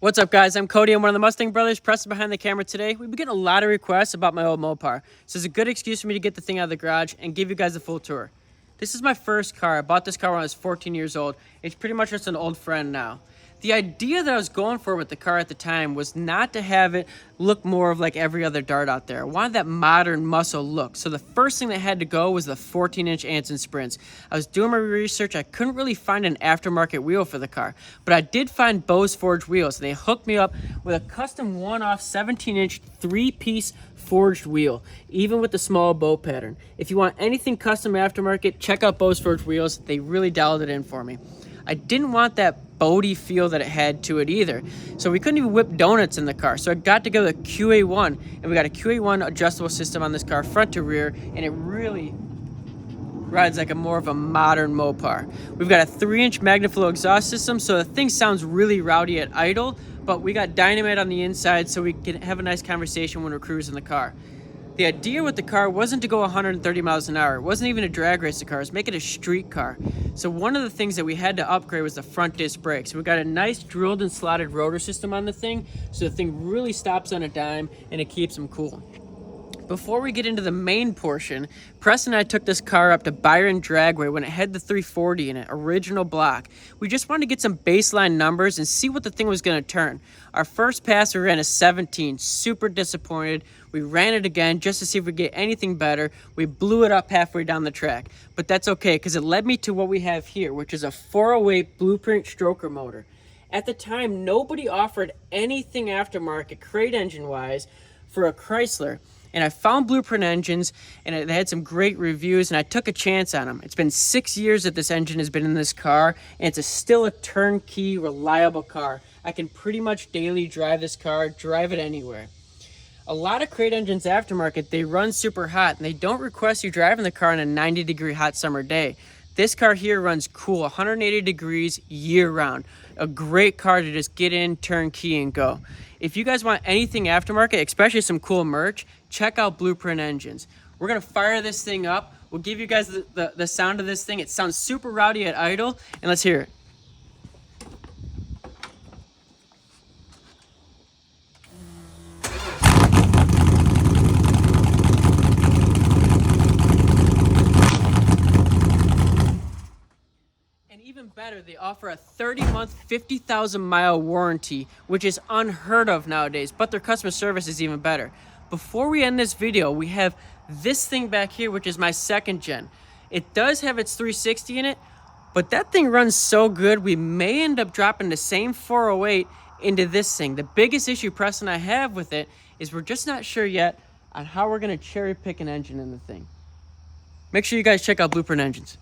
What's up, guys? I'm Cody. I'm one of the Mustang brothers. Preston behind the camera today. We've been getting a lot of requests about my old mopar, so it's a good excuse for me to get the thing out of the garage and give you guys a full tour. This is my first car. I bought this car when I was 14 years old. It's pretty much just an old friend now. The idea that I was going for with the car at the time was not to have it look more of like every other Dart out there. I wanted that modern muscle look. So the first thing that had to go was the 14-inch Anson Sprints. I was doing my research. I couldn't really find an aftermarket wheel for the car, but I did find Bose forged wheels. They hooked me up with a custom one-off 17-inch three-piece forged wheel, even with the small bow pattern. If you want anything custom aftermarket, check out Bose forged wheels. They really dialed it in for me. I didn't want that boaty feel that it had to it either, so we couldn't even whip donuts in the car. So I got to go with a QA1, and we got a QA1 adjustable system on this car, front to rear, and it really rides like a more of a modern Mopar. We've got a 3-inch MagnaFlow exhaust system, so the thing sounds really rowdy at idle, but we got dynamite on the inside so we can have a nice conversation when we're cruising the car. The idea with the car wasn't to go 130 miles an hour. It wasn't even a drag race the car. It was make it a street car. So one of the things that we had to upgrade was the front disc brakes. We got a nice drilled and slotted rotor system on the thing, so the thing really stops on a dime and it keeps them cool. Before we get into the main portion, Preston and I took this car up to Byron Dragway when it had the 340 in it, original block. We just wanted to get some baseline numbers and see what the thing was going to turn. Our first pass, we ran a 17, super disappointed. We ran it again just to see if we get anything better. We blew it up halfway down the track, but that's okay because it led me to what we have here, which is a 408 Blueprint stroker motor. At the time, nobody offered anything aftermarket crate engine-wise for a Chrysler. And I found Blueprint engines, and they had some great reviews, and I took a chance on them. It's been 6 years that this engine has been in this car, and it's still a turnkey, reliable car. I can pretty much daily drive this car, drive it anywhere. A lot of crate engines aftermarket, they run super hot, and they don't request you driving the car on a 90-degree hot summer day. This car here runs cool, 180 degrees year-round. A great car to just get in, turn key, and go. If you guys want anything aftermarket, especially some cool merch, check out Blueprint Engines. We're going to fire this thing up. We'll give you guys the sound of this thing. It sounds super rowdy at idle, and let's hear it. Even better, they offer a 30-month, 50,000-mile warranty, which is unheard of nowadays, but their customer service is even better. Before we end this video, we have this thing back here, which is my second gen. It does have its 360 in it, but that thing runs so good, we may end up dropping the same 408 into this thing. The biggest issue Preston and I have with it is we're just not sure yet on how we're going to cherry pick an engine in the thing. Make sure you guys check out Blueprint Engines.